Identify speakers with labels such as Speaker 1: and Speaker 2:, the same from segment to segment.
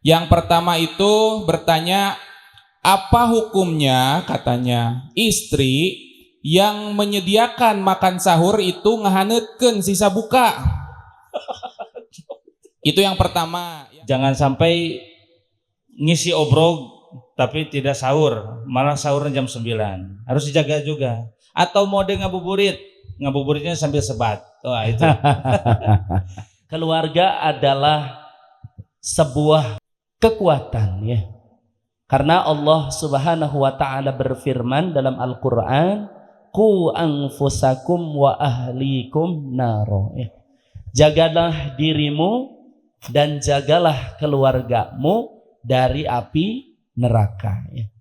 Speaker 1: Yang pertama itu bertanya, apa hukumnya katanya istri yang menyediakan makan sahur itu ngahaneutkeun sisa buka. Itu yang pertama.
Speaker 2: Jangan sampai ngisi obrol tapi tidak sahur, malah sahurnya jam 9. Harus dijaga juga. Atau mode ngabuburitnya sambil sebat. Wah, itu.
Speaker 3: Keluarga adalah sebuah kekuatan ya. Karena Allah Subhanahu wa taala berfirman dalam Al-Qur'an, "Qu anfusakum wa ahlikum naro." Ya. Jagalah dirimu dan jagalah keluargamu dari api neraka ya.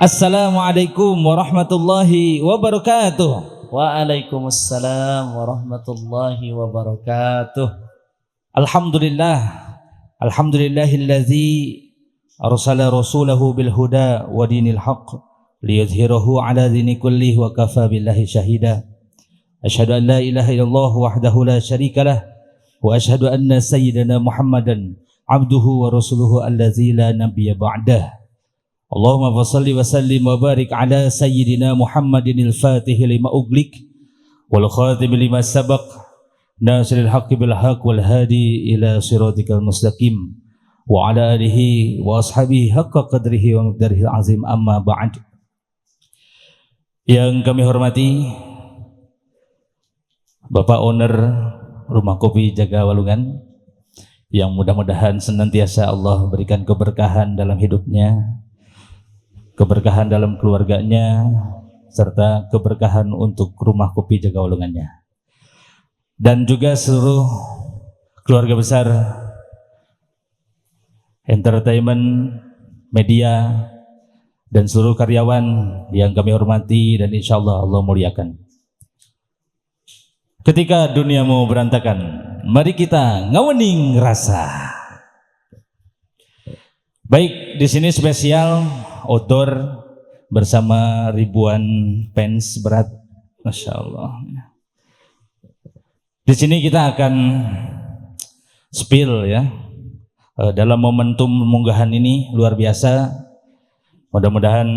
Speaker 2: Assalamualaikum warahmatullahi wabarakatuh.
Speaker 3: Waalaikumsalam warahmatullahi wabarakatuh.
Speaker 2: Alhamdulillahillazi arsala rasulahu bil huda wa dinil haqq liyudhhirahu ala dini kullihi wa kafa billahi syahida. Asyhadu an la ilaha illallah wahdahu la syarikalah wa asyhadu anna sayyidana Muhammadan abduhu wa rasuluhu allazi la nabiyya ba'dah. Allahumma salli wa sallim wa barik ala sayyidina Muhammadin al-fatih lima uglik wal khatim lima sabaq nasiril haqqi bil haqq wal hadi ila siratikal mustaqim wa ala alihi wa ashabihi haqqa qadrihi wa miqdarihi azim amma ba'd. Yang kami hormati Bapak Owner Rumah Kopi Jaga Walungan, yang mudah-mudahan senantiasa Allah berikan keberkahan dalam hidupnya, keberkahan dalam keluarganya, serta keberkahan untuk Rumah Kopi Jaga Walungannya, dan juga seluruh keluarga besar entertainment, media, dan seluruh karyawan yang kami hormati dan insya Allah Allah muliakan. Ketika dunia mau berantakan, mari kita ngawening rasa. Baik, di sini spesial outdoor bersama ribuan fans berat, masya Allah. Di sini kita akan spill ya, dalam momentum munggahan ini luar biasa. Mudah-mudahan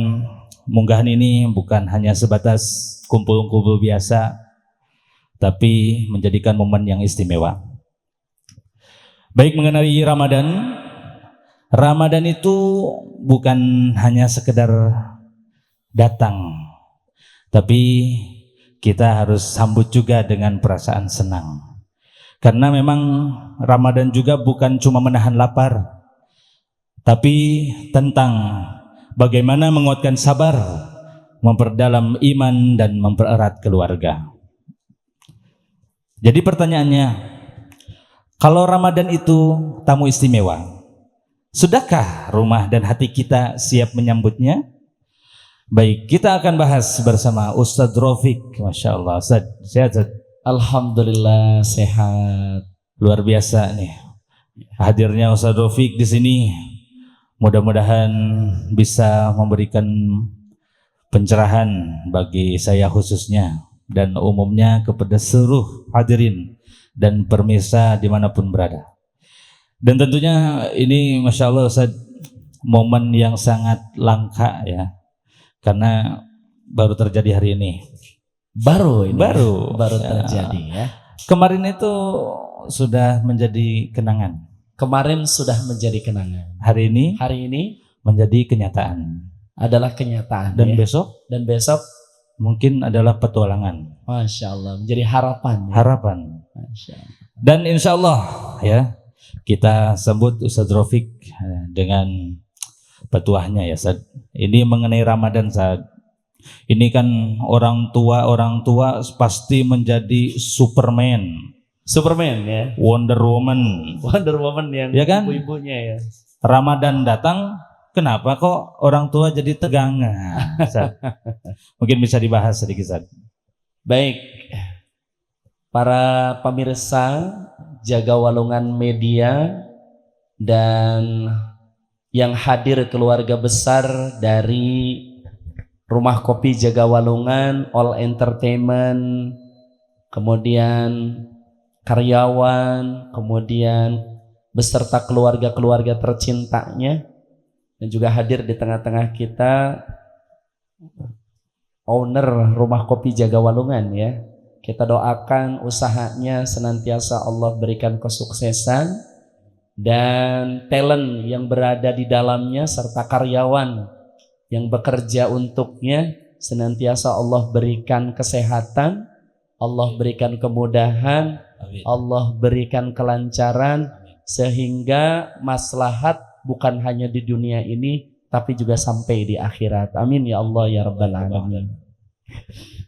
Speaker 2: munggahan ini bukan hanya sebatas kumpul-kumpul biasa, tapi menjadikan momen yang istimewa. Baik, mengenai Ramadan. Ramadan itu bukan hanya sekedar datang, tapi kita harus sambut juga dengan perasaan senang. Karena memang Ramadan juga bukan cuma menahan lapar, tapi tentang bagaimana menguatkan sabar, memperdalam iman, dan mempererat keluarga. Jadi pertanyaannya, kalau Ramadan itu tamu istimewa, sudahkah rumah dan hati kita siap menyambutnya? Baik, kita akan bahas bersama Ustadz Rafiq. Masya Allah, Ustadz, sehat Ustadz?
Speaker 3: Alhamdulillah sehat.
Speaker 2: Luar biasa nih hadirnya Ustadz Rafiq di sini. Mudah-mudahan bisa memberikan pencerahan bagi saya khususnya dan umumnya kepada seluruh hadirin dan pemirsa dimanapun berada. Dan tentunya ini Masya Allah Ustaz, momen yang sangat langka ya, karena baru terjadi hari ini.
Speaker 3: Baru
Speaker 2: Ya.
Speaker 3: terjadi ya.
Speaker 2: Kemarin itu sudah menjadi kenangan.
Speaker 3: Kemarin sudah menjadi kenangan.
Speaker 2: Hari ini menjadi kenyataan.
Speaker 3: Adalah kenyataan.
Speaker 2: Dan
Speaker 3: ya.
Speaker 2: besok
Speaker 3: mungkin
Speaker 2: adalah petualangan.
Speaker 3: Masya Allah, menjadi harapan. Ya.
Speaker 2: Harapan.
Speaker 3: Masya Allah.
Speaker 2: Dan insya Allah ya, kita sambut Ustadz Rafiq dengan petuahnya ya Ustadz. Ini mengenai Ramadan Ustadz. Ini kan orang tua pasti menjadi Superman,
Speaker 3: Superman ya.
Speaker 2: Wonder Woman.
Speaker 3: Wonder Woman yang
Speaker 2: Ya kan?
Speaker 3: ibu-ibunya ya.
Speaker 2: Ramadan datang, kenapa kok orang tua jadi tegangan? Ustaz? Mungkin bisa dibahas sedikit, Ustaz.
Speaker 3: Baik, para pemirsa Jaga Walungan Media dan yang hadir keluarga besar dari Rumah Kopi Jaga Walungan, All Entertainment, kemudian karyawan, kemudian beserta keluarga-keluarga tercintanya, dan juga hadir di tengah-tengah kita owner Rumah Kopi Jaga Walungan ya. Kita doakan usahanya senantiasa Allah berikan kesuksesan, dan talent yang berada di dalamnya serta karyawan yang bekerja untuknya senantiasa Allah berikan kesehatan, Allah berikan kemudahan, Allah berikan kelancaran, sehingga maslahat bukan hanya di dunia ini tapi juga sampai di akhirat. Amin ya Allah ya rabbal alamin.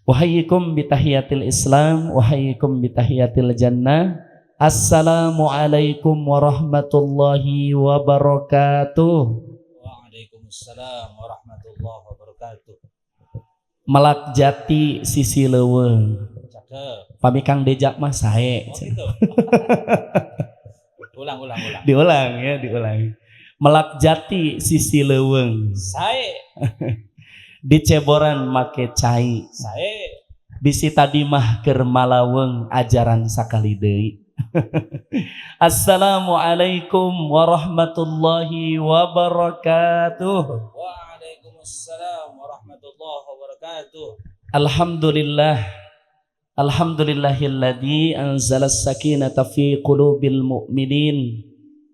Speaker 3: Wahayyikum bitahiyatil Islam, wahayyikum bitahiyatil jannah. Assalamualaikum warahmatullahi wabarakatuh.
Speaker 2: Waalaikumsalam warahmatullahi wabarakatuh.
Speaker 3: Melak jati sisi leuweung.
Speaker 2: Cakep.
Speaker 3: Pami Kang Dejak mah sae.
Speaker 2: Oh, gitu. Ulang.
Speaker 3: Diulang. Melak jati sisi leuweung.
Speaker 2: Sae.
Speaker 3: Di Ceboran make cai.
Speaker 2: Sae.
Speaker 3: Bisi tadi mah keur malaweng ajaran sakali deui. Assalamualaikum warahmatullahi wabarakatuh.
Speaker 2: Waalaikumsalam warahmatullahi wabarakatuh.
Speaker 3: Alhamdulillahilladzi anzalas sakinata fi qulubil mu'minin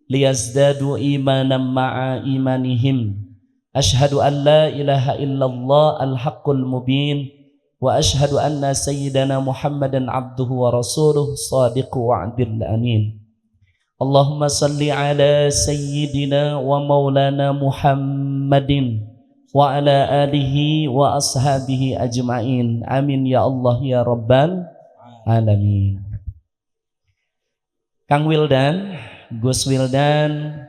Speaker 3: liyazdadu imanan ma'a imanihim. Ashhadu an la ilaha illallah al-haqqul mubin wa ashhadu anna sayyidana Muhammadan abduhu wa rasuluh sadiqu wa'dil amin. Allahumma salli ala sayyidina wa maulana Muhammadin wa ala alihi wa ashabihi ajma'in. Amin ya Allah ya rabbal alamin. Kang Wildan, Gus Wildan,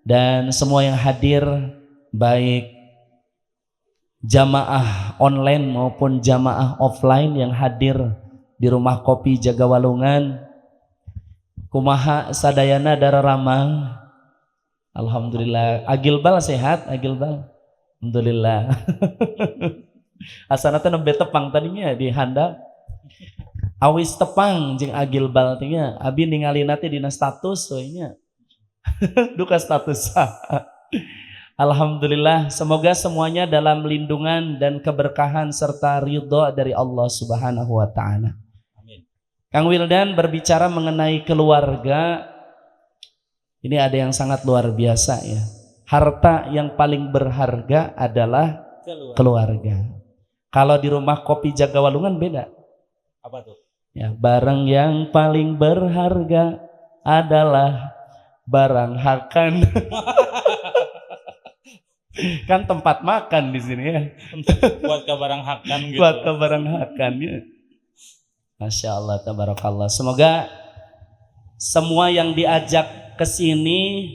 Speaker 3: dan semua yang hadir, baik jamaah online maupun jamaah offline yang hadir di Rumah Kopi Jaga Walungan. Kumaha sadayana dararama? Alhamdulillah. Agilbal sehat, Agilbal. Alhamdulillah. Asana teh nembe tepang tadinya di handap. Awis tepang jeung Agilbal teh nya. Abi ningalina teh dina status we nya. Duka status. Alhamdulillah, semoga semuanya dalam lindungan dan keberkahan serta ridha dari Allah Subhanahu wa taala.
Speaker 2: Amin.
Speaker 3: Kang Wildan berbicara mengenai keluarga. Ini ada yang sangat luar biasa ya. Harta yang paling berharga adalah keluarga. Kalau di Rumah Kopi Jaga Walungan beda.
Speaker 2: Apa tuh?
Speaker 3: Ya, barang yang paling berharga adalah barang hakan. Kan tempat makan di sini ya.
Speaker 2: Buat ke barang hakan gitu.
Speaker 3: Buat ke barang hakan ya. Masya Allah, tabarakallah. Semoga semua yang diajak ke sini,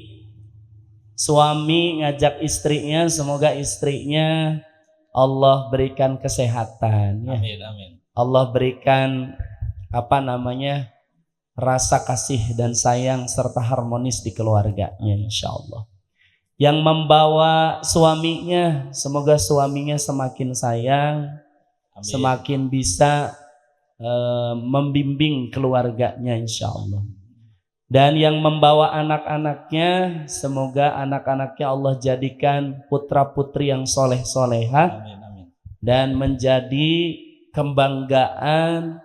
Speaker 3: suami ngajak istrinya, semoga istrinya Allah berikan kesehatan. Ya.
Speaker 2: Amin.
Speaker 3: Allah berikan rasa kasih dan sayang serta harmonis di keluarganya, insya Allah. Yang membawa suaminya, semoga suaminya semakin sayang, amin, semakin bisa membimbing keluarganya, insya Allah. Dan yang membawa anak-anaknya, semoga anak-anaknya Allah jadikan putra-putri yang soleh-soleha, dan menjadi kebanggaan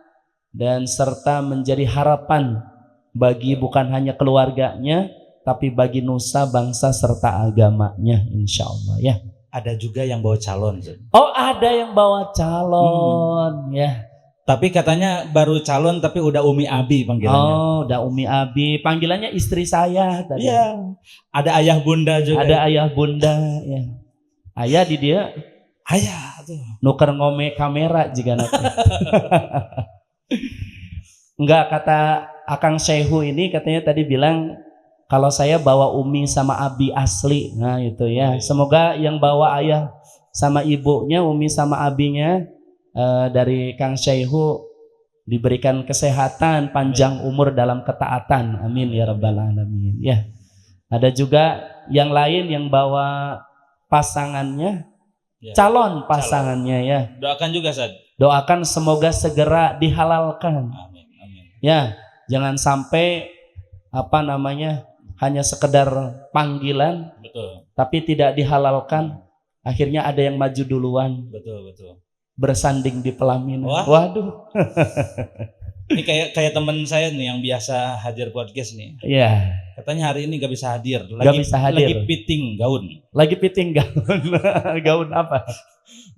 Speaker 3: dan serta menjadi harapan bagi bukan hanya keluarganya, tapi bagi nusa, bangsa, serta agamanya, insya Allah ya.
Speaker 2: Ada juga yang bawa calon.
Speaker 3: Oh, ada yang bawa calon ya.
Speaker 2: Tapi katanya baru calon tapi udah Umi Abi panggilannya.
Speaker 3: Oh, udah Umi Abi. Panggilannya istri saya tadi.
Speaker 2: Iya. Ada ayah bunda juga.
Speaker 3: Ada ayah bunda ya. Ayah di dia.
Speaker 2: Hayah tuh.
Speaker 3: Nuker ngome kamera jika nanti. Enggak, kata Akang Syekhu ini katanya tadi bilang kalau saya bawa umi sama abi asli. Nah itu ya. Semoga yang bawa ayah sama ibunya, umi sama abinya dari Kang Syekhu diberikan kesehatan, panjang umur dalam ketaatan. Amin ya rabbal alamin. Ya. Ada juga yang lain yang bawa pasangannya,
Speaker 2: Ya.
Speaker 3: calon pasangannya ya.
Speaker 2: Doakan juga, Ustaz.
Speaker 3: Doakan semoga segera dihalalkan.
Speaker 2: Amin. Amin.
Speaker 3: Ya, jangan sampai hanya sekedar panggilan
Speaker 2: Betul.
Speaker 3: tapi tidak dihalalkan. Akhirnya ada yang maju duluan.
Speaker 2: Betul, betul.
Speaker 3: Bersanding di pelaminan.
Speaker 2: Wah.
Speaker 3: Waduh.
Speaker 2: Ini kayak teman saya nih yang biasa hadir podcast nih.
Speaker 3: Iya.
Speaker 2: Katanya hari ini gak bisa hadir.
Speaker 3: Gak bisa hadir.
Speaker 2: Lagi fitting gaun.
Speaker 3: Lagi fitting gaun. Gaun apa?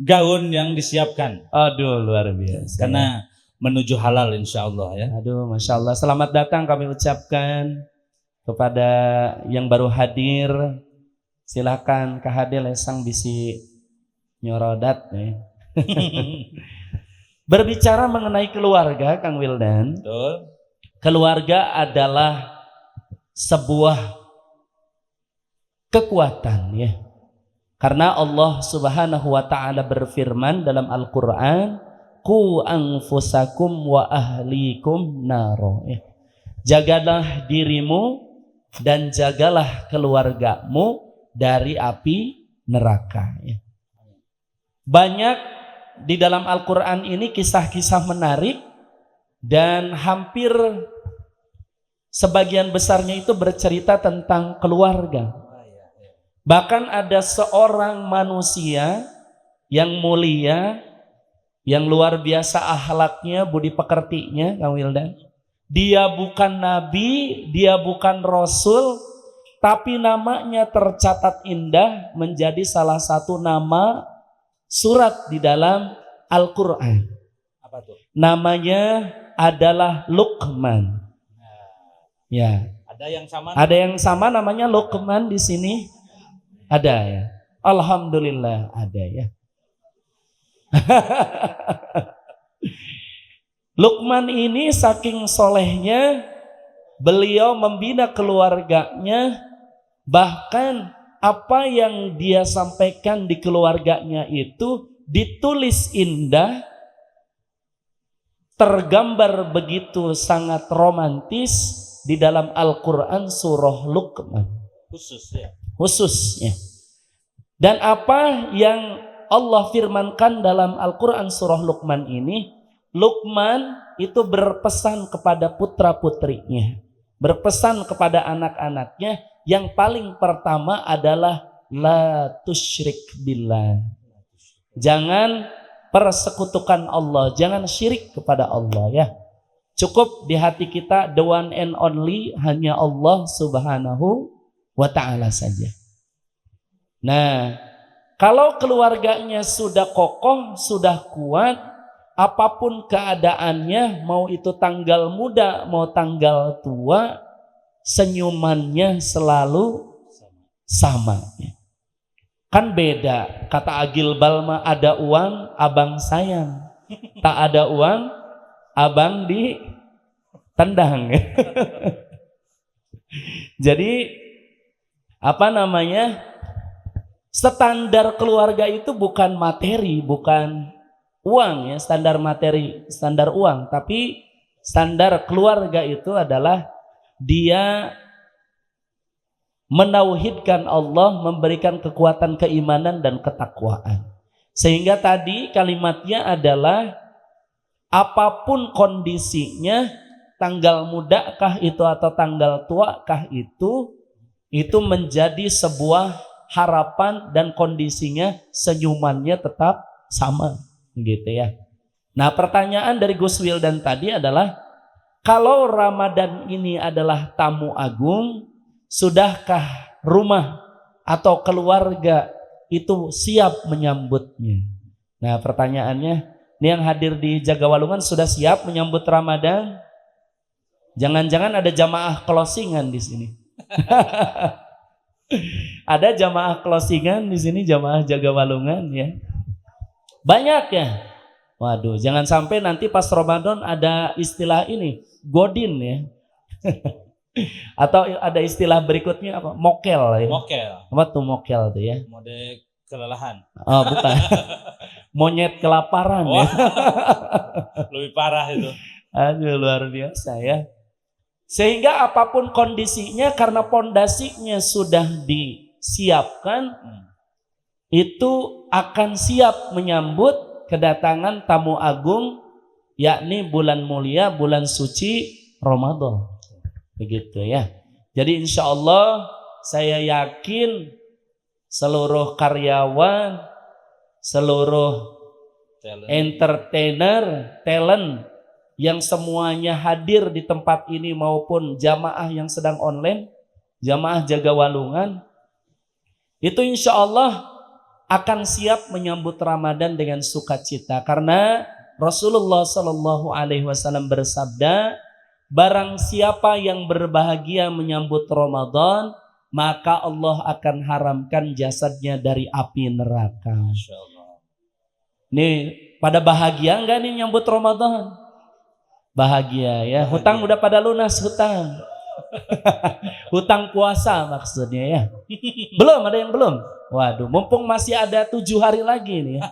Speaker 2: Gaun yang disiapkan.
Speaker 3: Aduh, luar biasa.
Speaker 2: Karena menuju halal insya Allah ya.
Speaker 3: Aduh, Masya Allah. Selamat datang kami ucapkan kepada yang baru hadir. Silakan kahadir lesang bisi nyorodat ya. Berbicara mengenai keluarga, Kang Wildan.
Speaker 2: Betul.
Speaker 3: Keluarga adalah sebuah kekuatan ya. Karena Allah Subhanahu wa taala berfirman dalam Al-Qur'an, "Qu anfusakum wa ahlikum naro." Ya. Jagalah dirimu dan jagalah keluargamu dari api neraka ya. Banyak di dalam Al-Quran ini kisah-kisah menarik dan hampir sebagian besarnya itu bercerita tentang keluarga. Bahkan ada seorang manusia yang mulia, yang luar biasa akhlaknya, budi pekertinya, Kang Wildan. Dia bukan nabi, dia bukan rasul, tapi namanya tercatat indah menjadi salah satu nama surat di dalam Al-Quran.
Speaker 2: Apa tuh?
Speaker 3: Namanya adalah Luqman. Ya.
Speaker 2: Ada yang sama?
Speaker 3: Ada yang sama namanya Luqman di sini? Ada ya. Alhamdulillah ada ya. Luqman ini saking solehnya, beliau membina keluarganya, bahkan apa yang dia sampaikan di keluarganya itu ditulis indah, tergambar begitu sangat romantis di dalam Al-Quran surah Luqman. Khususnya. Dan apa yang Allah firmankan dalam Al-Quran surah Luqman ini, Luqman itu berpesan kepada putra-putrinya, berpesan kepada anak-anaknya. Yang paling pertama adalah la tusyrik billah. Jangan persekutukan Allah, jangan syirik kepada Allah ya. Cukup di hati kita the one and only, hanya Allah Subhanahu wa ta'ala saja. Nah, kalau keluarganya sudah kokoh, sudah kuat, apapun keadaannya, mau itu tanggal muda, mau tanggal tua, senyumannya selalu sama. Kan beda, kata Agil Balma, ada uang abang sayang, tak ada uang abang ditendang. Jadi standar keluarga itu bukan materi, bukan uang ya, standar materi, standar uang, tapi standar keluarga itu adalah dia menauhidkan Allah, memberikan kekuatan keimanan dan ketakwaan. Sehingga tadi kalimatnya adalah apapun kondisinya, tanggal muda kah itu atau tanggal tua kah itu menjadi sebuah harapan dan kondisinya senyumannya tetap sama gitu ya. Nah, pertanyaan dari Gus Wildan tadi adalah, kalau Ramadan ini adalah tamu agung, sudahkah rumah atau keluarga itu siap menyambutnya? Nah, pertanyaannya, ini yang hadir di Jagawalungan sudah siap menyambut Ramadan? Jangan-jangan ada jamaah closingan di sini. Ada jamaah closingan di sini, jamaah Jagawalungan ya. Banyak ya. Waduh, jangan sampai nanti pas Ramadan ada istilah ini, godin ya. Atau ada istilah berikutnya apa? Mokel ya.
Speaker 2: Mokel.
Speaker 3: Apa tuh mokel tuh ya?
Speaker 2: Mode kelelahan.
Speaker 3: Oh, bukan. Monyet kelaparan ya.
Speaker 2: Lebih parah itu.
Speaker 3: Aduh, luar biasa ya. Sehingga apapun kondisinya karena pondasinya sudah disiapkan, itu akan siap menyambut kedatangan tamu agung, yakni bulan mulia, bulan suci Ramadan. Begitu ya. Jadi insya Allah saya yakin seluruh karyawan, seluruh entertainer, talent yang semuanya hadir di tempat ini maupun jamaah yang sedang online, jamaah jaga walungan, itu insya Allah akan siap menyambut Ramadan dengan sukacita karena Rasulullah Shallallahu Alaihi Wasallam bersabda, barang siapa yang berbahagia menyambut Ramadan, maka Allah akan haramkan jasadnya dari api neraka.
Speaker 2: Masya Allah.
Speaker 3: Nih, pada bahagia enggak nih nyambut Ramadan? Bahagia ya. Hutang udah pada lunas hutang. Hutang puasa maksudnya ya. Belum, ada yang belum? Waduh, mumpung masih ada 7 hari lagi nih ya.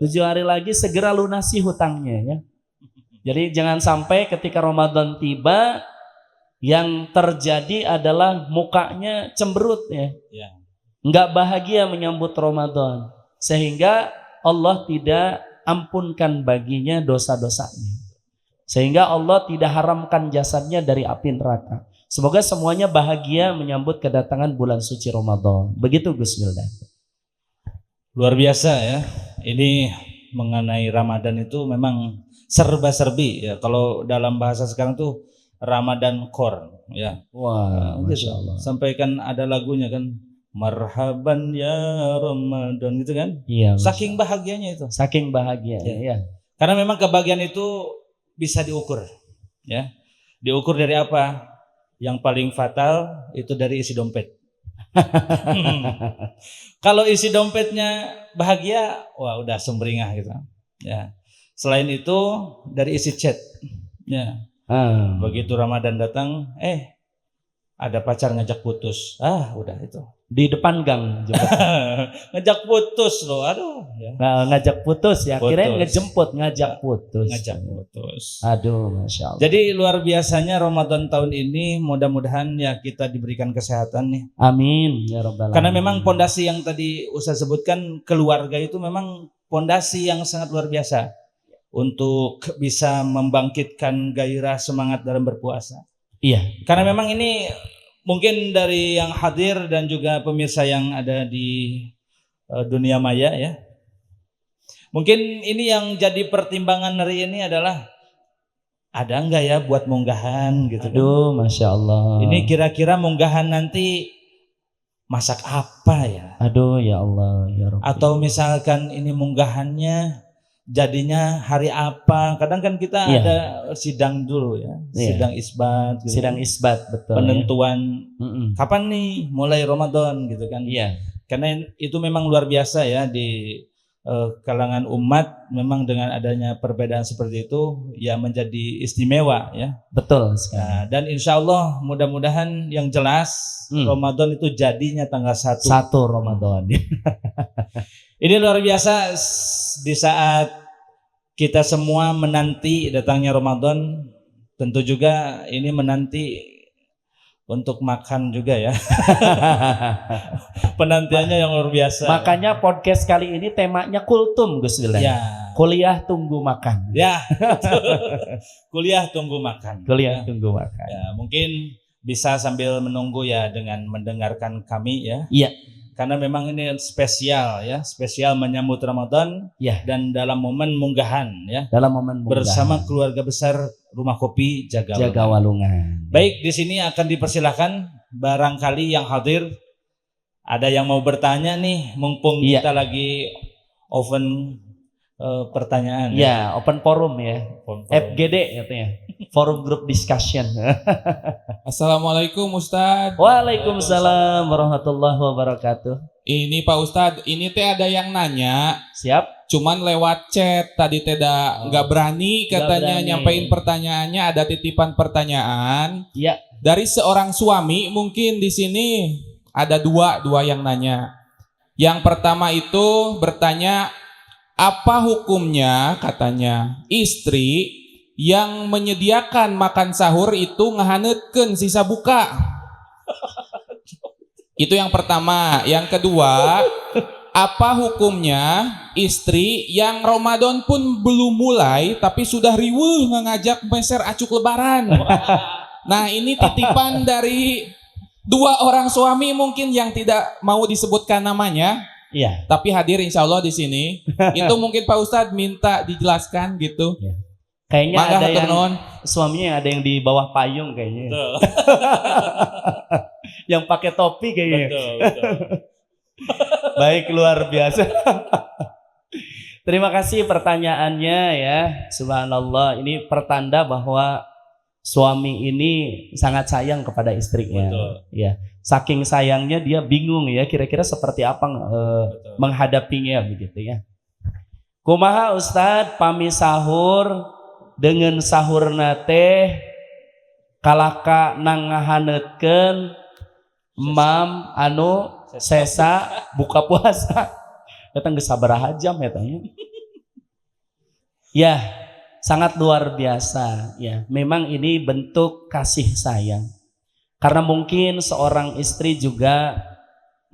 Speaker 3: 7 hari lagi segera lunasi hutangnya ya. Jadi jangan sampai ketika Ramadan tiba yang terjadi adalah mukanya cemberut ya. Enggak bahagia menyambut Ramadan sehingga Allah tidak ampunkan baginya dosa-dosanya. Sehingga Allah tidak haramkan jasadnya dari api neraka. Semoga semuanya bahagia menyambut kedatangan bulan suci Ramadan. Begitu Gus Wildan.
Speaker 2: Luar biasa ya. Ini mengenai Ramadan itu memang serba-serbi ya. Kalau dalam bahasa sekarang tuh Ramadan core ya.
Speaker 3: Wah, Masya Allah.
Speaker 2: Sampai kan ada lagunya kan, marhaban ya Ramadan gitu kan.
Speaker 3: Iya.
Speaker 2: Saking bahagianya itu.
Speaker 3: Saking bahagia ya.
Speaker 2: Karena memang kebahagiaan itu bisa diukur ya. Diukur dari apa? Yang paling fatal itu dari isi dompet. Kalau isi dompetnya bahagia, wah udah sumringah gitu ya. Selain itu dari isi chat ya. Begitu Ramadan datang, ada pacar ngajak putus, udah itu
Speaker 3: di depan gang juga.
Speaker 2: ngajak putus loh, aduh ya.
Speaker 3: Nah, ngajak putus ya, kirain ngejemput, ngajak putus. Aduh, Masya Allah.
Speaker 2: Jadi luar biasanya Ramadan tahun ini, mudah-mudahan ya kita diberikan kesehatan nih.
Speaker 3: Amin ya Rabbal alamin.
Speaker 2: Karena memang pondasi yang tadi Ustaz sebutkan, keluarga itu memang pondasi yang sangat luar biasa untuk bisa membangkitkan gairah semangat dalam berpuasa.
Speaker 3: Iya.
Speaker 2: Karena memang ini mungkin dari yang hadir dan juga pemirsa yang ada di dunia maya ya. Mungkin ini yang jadi pertimbangan hari ini adalah ada enggak ya buat munggahan gitu.
Speaker 3: Aduh, Masya Allah.
Speaker 2: Ini kira-kira munggahan nanti masak apa ya?
Speaker 3: Aduh, ya Allah, ya Rabbi.
Speaker 2: Atau misalkan ini munggahannya jadinya hari apa? Kadang kan kita ada sidang dulu ya, sidang isbat gitu.
Speaker 3: Sidang isbat, betul.
Speaker 2: Penentuan kapan nih mulai Ramadan gitu kan.
Speaker 3: Iya.
Speaker 2: Karena itu memang luar biasa ya di kalangan umat, memang dengan adanya perbedaan seperti itu ya menjadi istimewa ya.
Speaker 3: Betul sekali.
Speaker 2: Nah, dan insya Allah mudah-mudahan yang jelas Ramadan itu jadinya tanggal 1
Speaker 3: Ramadan.
Speaker 2: Ini luar biasa di saat kita semua menanti datangnya Ramadan, tentu juga ini menanti untuk makan juga ya. Penantiannya yang luar biasa.
Speaker 3: Makanya podcast kali ini temanya kultum Gus Wildan.
Speaker 2: Ya.
Speaker 3: Kuliah tunggu makan.
Speaker 2: Ya. Kuliah tunggu makan.
Speaker 3: Kuliah tunggu makan.
Speaker 2: Ya, mungkin bisa sambil menunggu ya dengan mendengarkan kami ya.
Speaker 3: Iya.
Speaker 2: Karena memang ini spesial ya, spesial menyambut Ramadan
Speaker 3: ya.
Speaker 2: Dan dalam momen munggahan ya.
Speaker 3: Dalam momen munggahan.
Speaker 2: Bersama keluarga besar Rumah Kopi Jaga
Speaker 3: Walungan.
Speaker 2: Baik, di sini akan dipersilahkan barangkali yang hadir ada yang mau bertanya nih, mumpung kita lagi open pertanyaan.
Speaker 3: Ya, open forum ya. FGD katanya. Forum Group Discussion.
Speaker 1: Assalamualaikum Ustadz.
Speaker 3: Waalaikumsalam warahmatullahi wabarakatuh.
Speaker 1: Ini Pak Ustadz, ini teh ada yang nanya.
Speaker 3: Siap.
Speaker 1: cuman lewat chat tadi nggak berani katanya
Speaker 3: berani.
Speaker 1: nyampein pertanyaannya, ada titipan pertanyaan
Speaker 3: Ya,
Speaker 1: dari seorang suami. Mungkin di sini ada dua yang nanya. Yang pertama itu bertanya, apa hukumnya katanya istri yang menyediakan makan sahur itu ngahaneutkeun sisa buka? Itu yang pertama. Yang kedua, apa hukumnya istri yang Ramadan pun belum mulai tapi sudah riweuh ngajak meser acuk lebaran? Nah, ini titipan dari dua orang suami mungkin yang tidak mau disebutkan namanya,
Speaker 3: iya.
Speaker 1: tapi hadir insya Allah di sini. Itu mungkin Pak Ustadz minta dijelaskan gitu.
Speaker 3: Ya. Kayaknya
Speaker 1: Mangga
Speaker 3: ada
Speaker 1: hatur
Speaker 3: yang
Speaker 1: nuhun.
Speaker 3: suaminya ada yang di bawah payung kayaknya. Yang pakai topi kayaknya.
Speaker 2: Betul.
Speaker 3: Baik, luar biasa. Terima kasih pertanyaannya ya. Subhanallah, ini pertanda bahwa suami ini sangat sayang kepada istrinya.
Speaker 2: Betul.
Speaker 3: Ya, saking sayangnya dia bingung ya kira-kira seperti apa menghadapinya begitu ya. Kumaha Ustadz pami sahur dengan sahurna teh kalaka nang ngahaneutkeun mam anu sesa buka puasa datang geus sabaraha jam ya tanya. Ya, sangat luar biasa ya. Memang ini bentuk kasih sayang. Karena mungkin seorang istri juga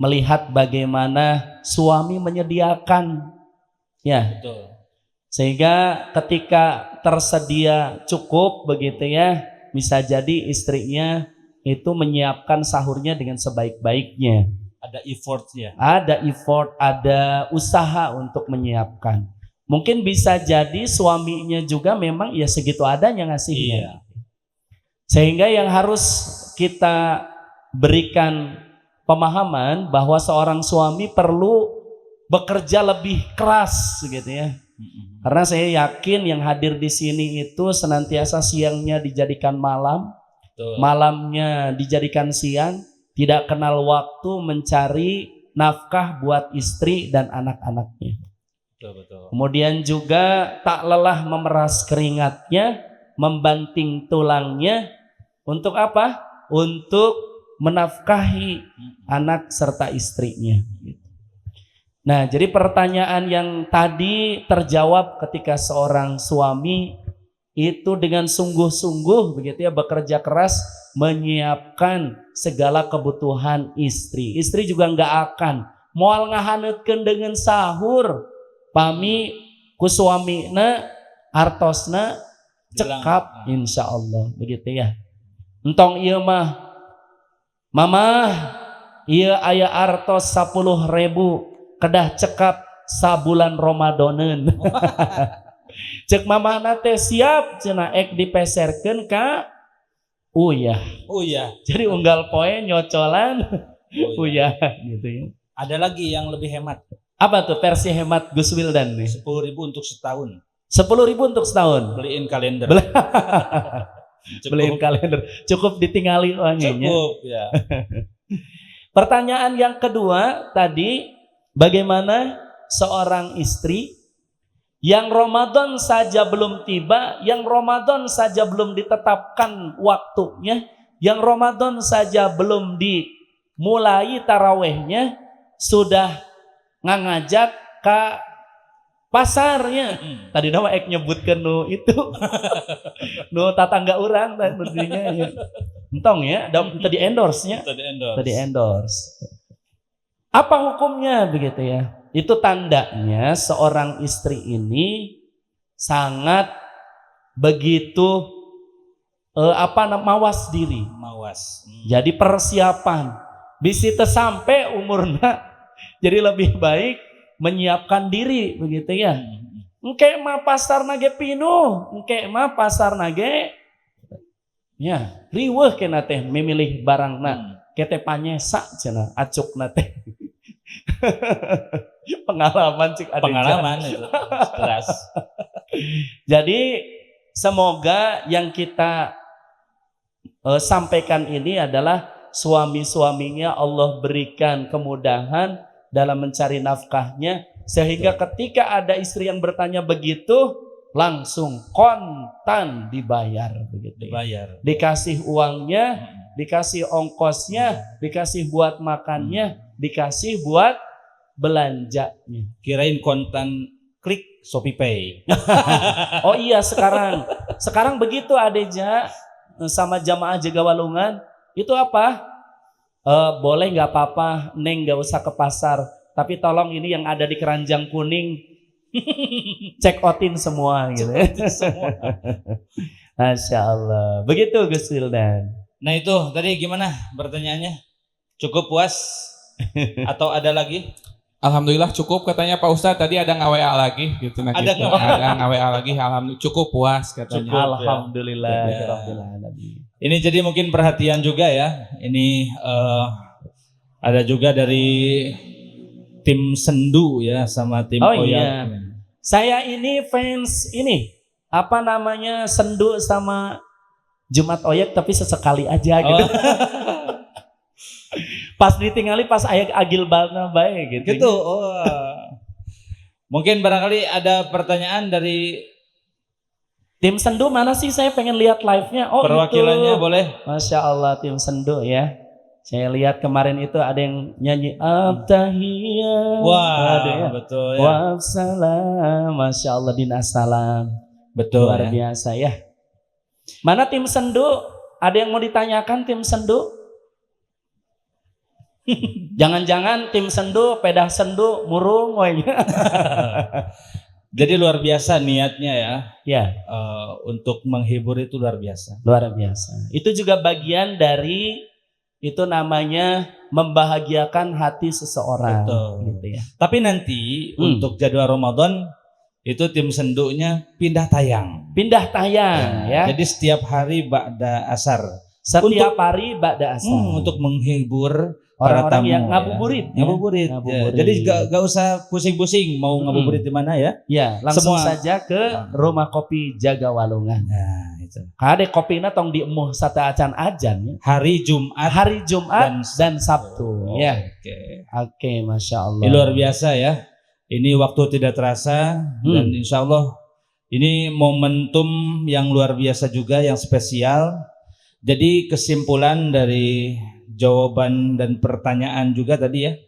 Speaker 3: melihat bagaimana suami menyediakan ya.
Speaker 2: Betul.
Speaker 3: Sehingga ketika tersedia cukup begitu ya, bisa jadi istrinya itu menyiapkan sahurnya dengan sebaik-baiknya.
Speaker 2: Ada effortnya.
Speaker 3: Ada effort, ada usaha untuk menyiapkan. Mungkin bisa jadi suaminya juga memang ya segitu adanya ngasihnya.
Speaker 2: Iya.
Speaker 3: Sehingga yang harus kita berikan pemahaman bahwa seorang suami perlu bekerja lebih keras gitu ya. Karena saya yakin yang hadir di sini itu senantiasa siangnya dijadikan malam,
Speaker 2: Betul.
Speaker 3: malamnya dijadikan siang, tidak kenal waktu mencari nafkah buat istri dan anak-anaknya.
Speaker 2: Betul.
Speaker 3: Kemudian juga tak lelah memeras keringatnya, membanting tulangnya untuk apa? Untuk menafkahi anak serta istrinya. Nah, jadi pertanyaan yang tadi terjawab ketika seorang suami itu dengan sungguh-sungguh begitu ya bekerja keras menyiapkan segala kebutuhan istri. Istri juga nggak akan moal ngahaneutkeun dengan sahur pami ku suamina artosna cekap insyaallah begitu ya. Entong ieu mah mamah ieu aya artos 10.000 kedah cekap sabulan Ramadaneun. Cek mamahna teh siap cenah ek dipeserkeun ka uyah.
Speaker 2: Uyah.
Speaker 3: Jadi unggal poe nyocolan uyah gitu ya.
Speaker 2: Ada lagi yang lebih hemat.
Speaker 3: Apa tuh versi hemat Gus Wildan nih?
Speaker 2: 10.000 untuk setahun.
Speaker 3: 10.000 untuk setahun.
Speaker 2: Beliin kalender.
Speaker 3: Beliin kalender. Cukup ditinggali uangnya.
Speaker 2: Cukup ya.
Speaker 3: Pertanyaan yang kedua tadi, bagaimana seorang istri yang Ramadan saja belum tiba, yang Ramadan saja belum ditetapkan waktunya, yang Ramadan saja belum dimulai tarawehnya, sudah ngajak ke pasarnya. Tadi nama ek nyebutkan nu itu, nu tatangga orang tadinya ya. Entong ya, tadi endorse-nya. Tadi endorse. Apa hukumnya begitu ya? Itu tandanya seorang istri ini sangat begitu mawas diri.
Speaker 2: Mawas.
Speaker 3: Jadi persiapan. Bisi teu sampai umurna. Jadi lebih baik menyiapkan diri begitu ya. Engke mah pasar nage pinuh, engke mah pasar nage ya riweuh kena teh memilih barangna. Kete panyesa cenah acukna teh. Pengalaman cik ada
Speaker 2: Pengalaman itu jelas.
Speaker 3: Jadi semoga yang kita sampaikan ini adalah suami-suaminya Allah berikan kemudahan dalam mencari nafkahnya Sehingga ketika ada istri yang bertanya begitu, langsung kontan dibayar begitu.
Speaker 2: Dibayar.
Speaker 3: Dikasih uangnya, dikasih ongkosnya, dikasih buat makannya, dikasih buat belanjanya.
Speaker 2: Kirain kontan klik Shopee Pay.
Speaker 3: Oh iya, sekarang begitu Adeja sama jamaah Jaga Walungan. Itu apa? Boleh nggak apa-apa, Neng nggak usah ke pasar. Tapi tolong ini yang ada di keranjang kuning check outin semua gitu. Masya Allah. Begitu Gus Wildan.
Speaker 2: Nah itu tadi gimana pertanyaannya? Cukup puas? Atau ada lagi?
Speaker 1: Alhamdulillah cukup katanya Pak Ustadz, tadi ada nge-WA lagi gitu nah
Speaker 2: Ada
Speaker 1: gitu. Ada nge-WA lagi, alhamdulillah cukup puas katanya.
Speaker 2: Cukup.
Speaker 3: Alhamdulillah.
Speaker 2: Ya.
Speaker 3: Rabbil alamin.
Speaker 2: Ini jadi mungkin perhatian juga ya. Ini ada juga dari tim Sendu ya sama tim
Speaker 3: Oh
Speaker 2: Oyak.
Speaker 3: iya. Saya ini fans ini apa namanya Sendu sama Jumat Oyak tapi sesekali aja gitu. Pas ditinggali pas ayak agil balna bae gitu.
Speaker 2: Gitu. Oh. Mungkin barangkali ada pertanyaan dari
Speaker 3: Tim Sendu mana sih? Saya pengen lihat live-nya. Oh
Speaker 2: perwakilannya
Speaker 3: itu.
Speaker 2: boleh.
Speaker 3: Masya Allah tim Sendu ya. Saya lihat kemarin itu ada yang nyanyi Abtahiyah.
Speaker 2: Wah,
Speaker 3: ada ya.
Speaker 2: betul ya.
Speaker 3: Wassalam. Masya Allah dinasalam.
Speaker 2: Betul
Speaker 3: Luar
Speaker 2: ya.
Speaker 3: biasa ya. Mana tim Sendu? Ada yang mau ditanyakan tim Sendu? Jangan-jangan tim Sendu, pedah Sendu, murung woy.
Speaker 2: Jadi luar biasa niatnya ya.
Speaker 3: Ya,
Speaker 2: Untuk menghibur itu luar biasa.
Speaker 3: luar biasa. Itu juga bagian dari itu namanya membahagiakan hati seseorang.
Speaker 2: Betul.
Speaker 3: Gitu ya.
Speaker 2: Tapi nanti untuk jadwal Ramadan itu tim Sendunya pindah tayang.
Speaker 3: Pindah tayang ya.
Speaker 2: Jadi setiap hari ba'da asar.
Speaker 3: Setiap hari ba'da asar.
Speaker 2: Untuk menghibur para
Speaker 3: Orang-orang
Speaker 2: tamu
Speaker 3: yang
Speaker 2: ya.
Speaker 3: ngabuburit. Ya.
Speaker 2: Ngabuburit. Ya.
Speaker 3: Ngabuburit.
Speaker 2: Jadi gak usah pusing-pusing mau ngabuburit di mana ya.
Speaker 3: Ya, langsung
Speaker 2: Semua.
Speaker 3: saja ke rumah kopi Jaga Walungan.
Speaker 2: Nah, itu.
Speaker 3: Kade kopina tong diemuh sata acan ajan ya.
Speaker 2: Hari Jumat
Speaker 3: Hari Jumat dan Sabtu
Speaker 2: Oh,
Speaker 3: ya.
Speaker 2: Oke.
Speaker 3: Oke, Masya Allah.
Speaker 2: Ini luar biasa ya. Ini waktu tidak terasa dan insya Allah ini momentum yang luar biasa juga yang spesial. Jadi kesimpulan dari jawaban dan pertanyaan juga tadi ya,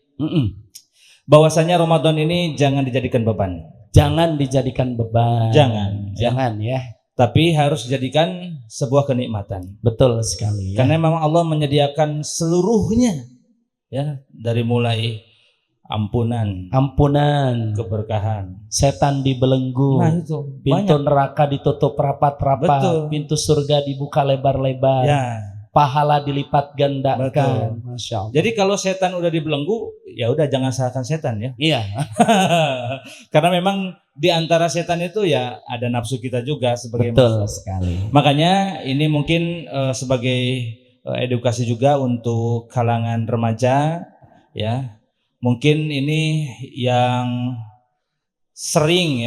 Speaker 2: bahwasanya Ramadan ini jangan dijadikan beban.
Speaker 3: Jangan dijadikan beban.
Speaker 2: Jangan
Speaker 3: ya.
Speaker 2: Tapi harus dijadikan sebuah kenikmatan.
Speaker 3: Betul sekali. Ya.
Speaker 2: Karena memang Allah menyediakan seluruhnya ya, dari mulai ampunan, keberkahan,
Speaker 3: setan dibelenggu.
Speaker 2: Nah itu
Speaker 3: Pintu
Speaker 2: banyak.
Speaker 3: neraka ditutup rapat-rapat.
Speaker 2: Betul.
Speaker 3: Pintu surga dibuka lebar-lebar.
Speaker 2: Ya.
Speaker 3: Pahala dilipat gandakan.
Speaker 2: Betul.
Speaker 3: Masya Allah.
Speaker 2: Jadi kalau setan udah dibelenggu, ya udah jangan salahkan setan ya.
Speaker 3: Iya.
Speaker 2: Karena memang di antara setan itu ya ada nafsu kita juga sebagai
Speaker 3: Betul
Speaker 2: musuh.
Speaker 3: sekali.
Speaker 2: Makanya ini mungkin sebagai edukasi juga untuk kalangan remaja ya. Mungkin ini yang sering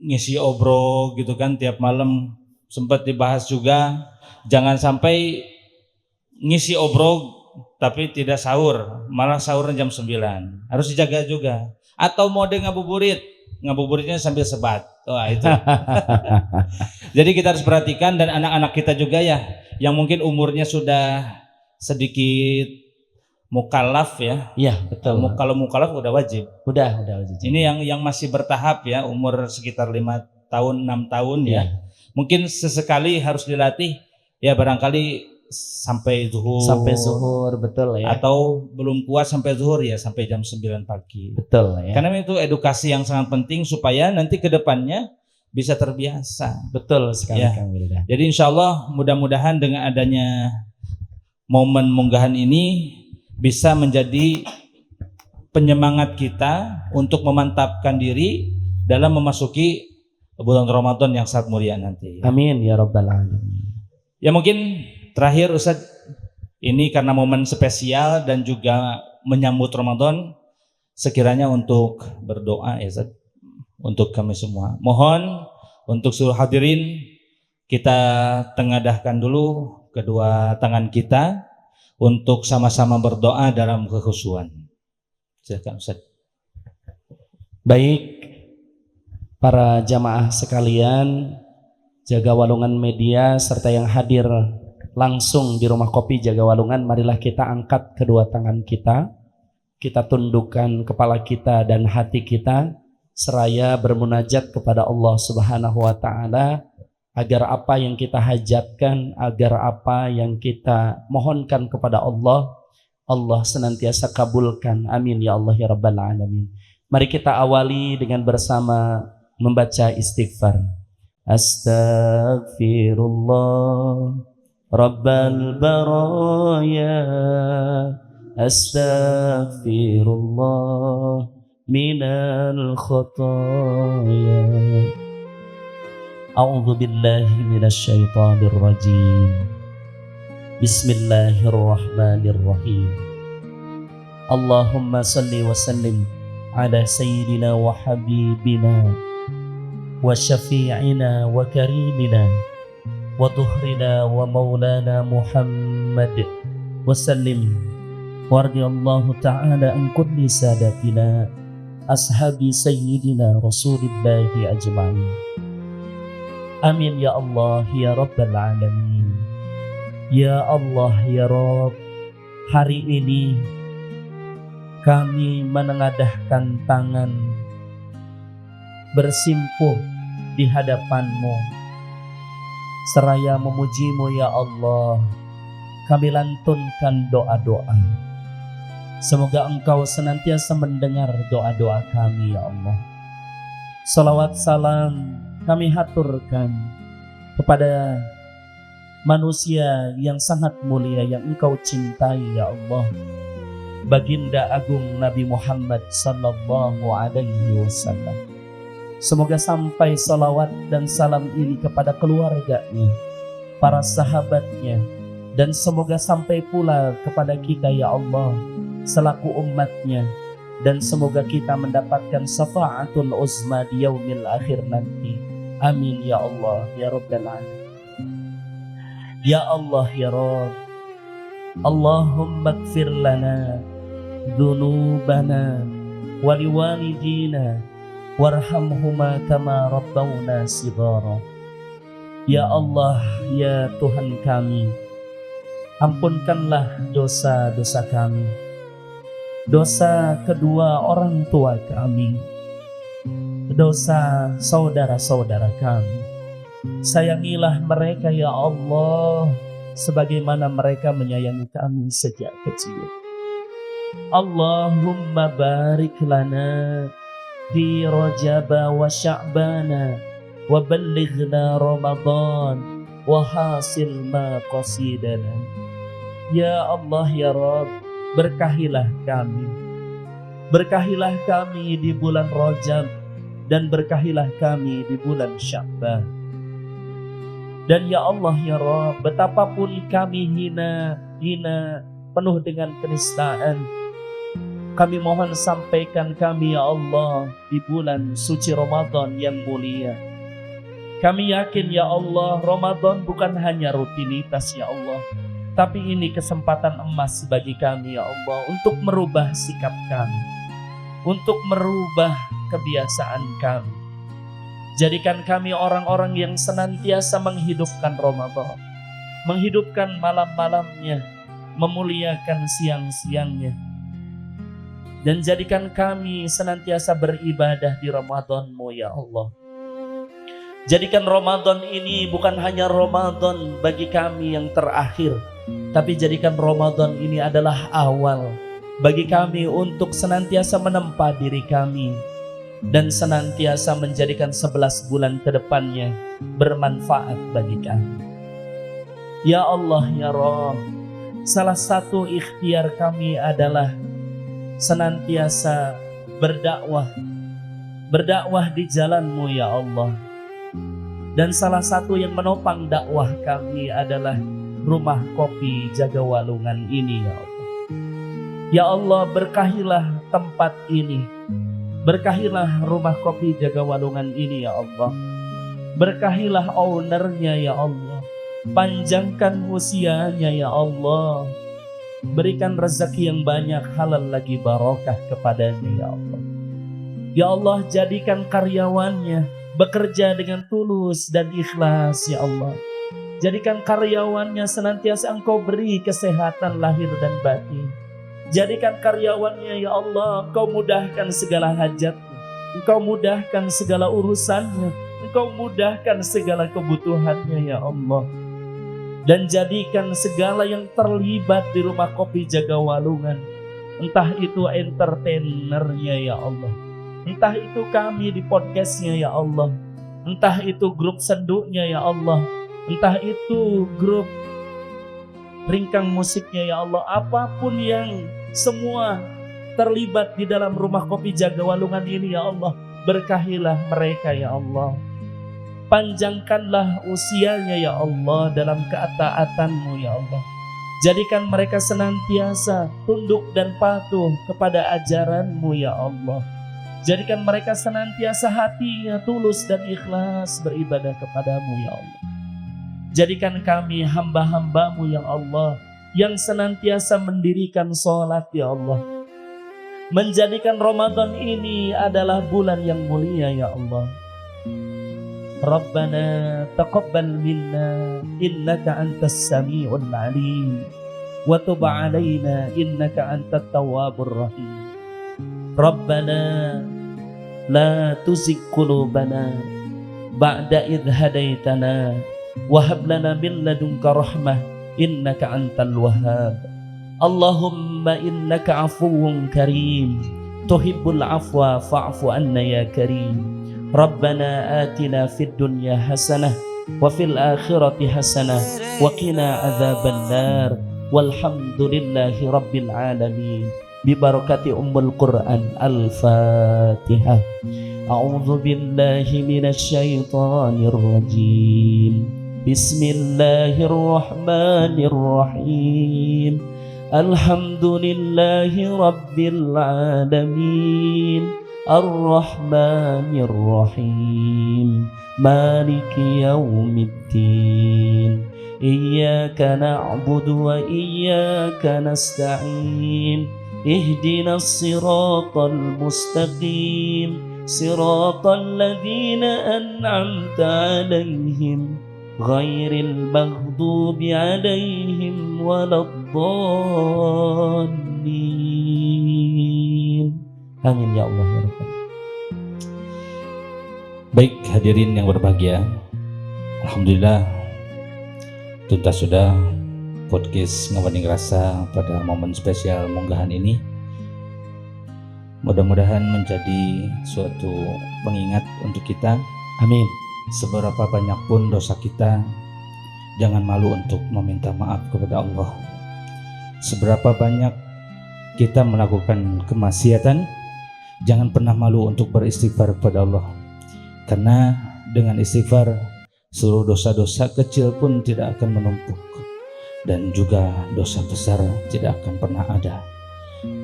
Speaker 2: ngisi obrol gitu kan tiap malam sempat dibahas juga. Jangan sampai ngisi obrol tapi tidak sahur, malah sahurnya jam 9. Harus dijaga juga. Atau mode ngabuburitnya sambil sebat. Wah itu. Jadi kita harus perhatikan dan anak-anak kita juga ya, yang mungkin umurnya sudah sedikit mukallaf ya.
Speaker 3: Iya, betul.
Speaker 2: Kalau mukallaf udah wajib.
Speaker 3: Udah wajib.
Speaker 2: Ini yang masih bertahap ya, umur sekitar 5 tahun, 6 tahun ya.
Speaker 3: Iya.
Speaker 2: Mungkin sesekali harus dilatih ya, barangkali sampai zuhur,
Speaker 3: betul ya.
Speaker 2: atau belum kuat sampai zuhur ya sampai jam 9 pagi.
Speaker 3: Betul ya.
Speaker 2: Karena itu edukasi yang sangat penting supaya nanti ke depannya bisa terbiasa.
Speaker 3: Betul sekali
Speaker 2: Ya.
Speaker 3: Kang Wildan.
Speaker 2: Jadi insya Allah mudah-mudahan dengan adanya momen munggahan ini bisa menjadi penyemangat kita untuk memantapkan diri dalam memasuki bulan Ramadan yang sangat mulia nanti.
Speaker 3: Amin ya rabbal alamin.
Speaker 2: Ya mungkin terakhir Ustadz, ini karena momen spesial dan juga menyambut Ramadan, sekiranya untuk berdoa ya Ustadz, untuk kami semua. Mohon untuk seluruh hadirin kita tengadahkan dulu kedua tangan kita untuk sama-sama berdoa dalam kekhusyuan. Silakan Ustadz.
Speaker 3: Baik, para jamaah sekalian, Jaga Walungan Media serta yang hadir langsung di Rumah Kopi Jaga Walungan, marilah kita angkat kedua tangan kita tundukkan kepala kita dan hati kita, seraya bermunajat kepada Allah Subhanahu wa Ta'ala, agar apa yang kita hajatkan, agar apa yang kita mohonkan kepada Allah, Allah senantiasa kabulkan. Amin ya Allah ya Rabbal Alamin. Mari kita awali dengan bersama membaca istighfar. Astaghfirullah Rabbal baraya, astaghfirullah minal khotaya. A'udzu billahi minasy syaithanir rajim. Bismillahirrahmanirrahim. Allahumma salli wa sallim ala sayyidina wa habibina wa syafi'ina wa karimina wa dhuhrina wa maulana Muhammad wa sallim wa radiyallahu ta'ala an kulli sadatina ashabi sayyidina rasulillahi ajma'in. Amin ya Allah ya Rabbal Alamin. Ya Allah ya Rabb, hari ini kami menengadahkan tangan bersimpuh di hadapan-Mu, seraya memuji-Mu ya Allah. Kami lantunkan doa-doa, semoga Engkau senantiasa mendengar doa-doa kami ya Allah. Salawat salam kami haturkan kepada manusia yang sangat mulia yang Engkau cintai ya Allah, Baginda Agung Nabi Muhammad sallallahu alaihi wasallam. Semoga sampai salawat dan salam ini kepada keluarganya, para sahabatnya, dan semoga sampai pula kepada kita ya Allah selaku umatnya, dan semoga kita mendapatkan syafaatul uzma di yaumil akhir nanti. Amin ya Allah ya Rabbal Alamin. Ya Allah ya Rabb, Allahumma ighfir lana dhunubana wa liwalidina warhamhuma kama rabbawna shighara. Ya Allah ya Tuhan kami, ampunkanlah dosa-dosa kami, dosa kedua orang tua kami, dosa saudara-saudara kami. Sayangilah mereka ya Allah, sebagaimana mereka menyayangi kami sejak kecil. Allahumma barik lana fi Rajab wa Sya'bana wa ballighna Ramadan wa hasil ma qasidana. Ya Allah ya Rabb, berkahilah kami. Berkahilah kami di bulan Rajab dan berkahilah kami di bulan Sya'ban. Dan ya Allah ya Rabb, betapapun kami hina, penuh dengan kenistaan, kami mohon sampaikan kami ya Allah di bulan suci Ramadan yang mulia. Kami yakin ya Allah, Ramadan bukan hanya rutinitas ya Allah, tapi ini kesempatan emas bagi kami ya Allah untuk merubah sikap kami, untuk merubah kebiasaan kami. Jadikan kami orang-orang yang senantiasa menghidupkan Ramadan, menghidupkan malam-malamnya, memuliakan siang-siangnya. Dan jadikan kami senantiasa beribadah di Ramadan-Mu ya Allah. Jadikan Ramadan ini bukan hanya Ramadan bagi kami yang terakhir, tapi jadikan Ramadan ini adalah awal bagi kami untuk senantiasa menempa diri kami dan senantiasa menjadikan 11 bulan ke depannya bermanfaat bagi kami. Ya Allah ya Rabb, salah satu ikhtiar kami adalah senantiasa berdakwah di jalan-Mu ya Allah. Dan salah satu yang menopang dakwah kami adalah Rumah Kopi Jaga Walungan ini ya Allah. Ya Allah, berkahilah tempat ini, berkahilah Rumah Kopi Jaga Walungan ini ya Allah. Berkahilah ownernya ya Allah. Panjangkan usianya ya Allah. Berikan rezeki yang banyak, halal lagi barokah kepadanya ya Allah. Ya Allah, jadikan karyawannya bekerja dengan tulus dan ikhlas ya Allah. Jadikan karyawannya senantiasa Engkau beri kesehatan lahir dan batin. Jadikan karyawannya ya Allah, Engkau mudahkan segala hajatnya, Engkau mudahkan segala urusannya, Engkau mudahkan segala kebutuhannya ya Allah. Dan jadikan segala yang terlibat di rumah kopi Jaga Walungan, entah itu entertainernya ya Allah, entah itu kami di podcastnya ya Allah, entah itu grup senduknya ya Allah, entah itu grup ringkang musiknya ya Allah, apapun yang semua terlibat di dalam rumah kopi Jaga Walungan ini ya Allah, berkahilah mereka ya Allah. Panjangkanlah usianya ya Allah dalam keataatan-Mu ya Allah. Jadikan mereka senantiasa tunduk dan patuh kepada ajaran-Mu ya Allah. Jadikan mereka senantiasa hatinya tulus dan ikhlas beribadah kepadamu ya Allah. Jadikan kami hamba-hamba-Mu ya Allah, yang senantiasa mendirikan sholat ya Allah. Menjadikan Ramadan ini adalah bulan yang mulia ya Allah. Rabbana taqabbal minna innaka antas sami'ul alim wa tub alaina innaka antat tawwabur rahim. Rabbana la tuzigh qulubana ba'da idh hadaitana wa hab lana min ladunka rahmah innaka antal wahhab. Allahumma innaka afuwwun karim tuhibbul afwa fa'fu anna ya karim. Rabbana atina fid dunya hasanah wa fil akhirati hasanah wa qina adzabannar walhamdulillahi rabbil alamin. Bi barakati ummul Quran al-Fatihah. A'udzu billahi minasy syaithanir rajim. Bismillahirrahmanirrahim. Alhamdulillahi rabbil alamin. Ar-Rahmanir-Rahim. Maliki yaumiddin. Iyyaka na'budu wa iyyaka nasta'in. Ihdinas siratal mustaqim. Siratal ladzina an'amta 'alaihim ghairil maghdubi 'alaihim waladdallin. Amin ya Allah ya Rabbal.
Speaker 2: Baik hadirin yang berbahagia, alhamdulillah tuntas sudah podcast Ngawaning Rasa pada momen spesial munggahan ini. Mudah-mudahan menjadi suatu pengingat untuk kita.
Speaker 3: Amin.
Speaker 2: Seberapa banyak pun dosa kita, jangan malu untuk meminta maaf kepada Allah. Seberapa banyak kita melakukan kemaksiatan, jangan pernah malu untuk beristighfar kepada Allah. Karena dengan istighfar, seluruh dosa-dosa kecil pun tidak akan menumpuk, dan juga dosa besar tidak akan pernah ada.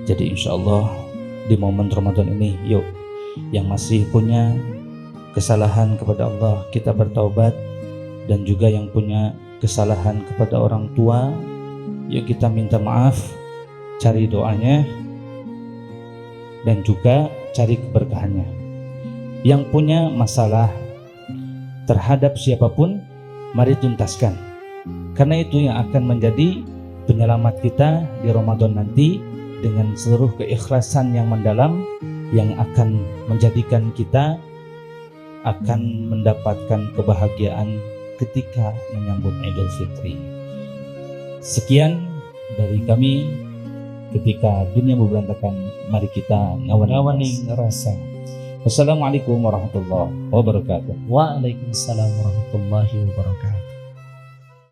Speaker 2: Jadi insya Allah di momen Ramadan ini, yuk yang masih punya kesalahan kepada Allah, kita bertaubat. Dan juga yang punya kesalahan kepada orang tua, yuk kita minta maaf, cari doanya, dan juga cari keberkahannya. Yang punya masalah terhadap siapapun, mari tuntaskan. Karena itu yang akan menjadi penyelamat kita di Ramadan nanti, dengan seluruh keikhlasan yang mendalam, yang akan menjadikan kita akan mendapatkan kebahagiaan ketika menyambut Idul Fitri. Sekian dari kami. Ketika dunia berantakan, mari kita ngawaning rasa. Wassalamualaikum warahmatullahi wabarakatuh.
Speaker 3: Waalaikumsalam warahmatullahi wabarakatuh.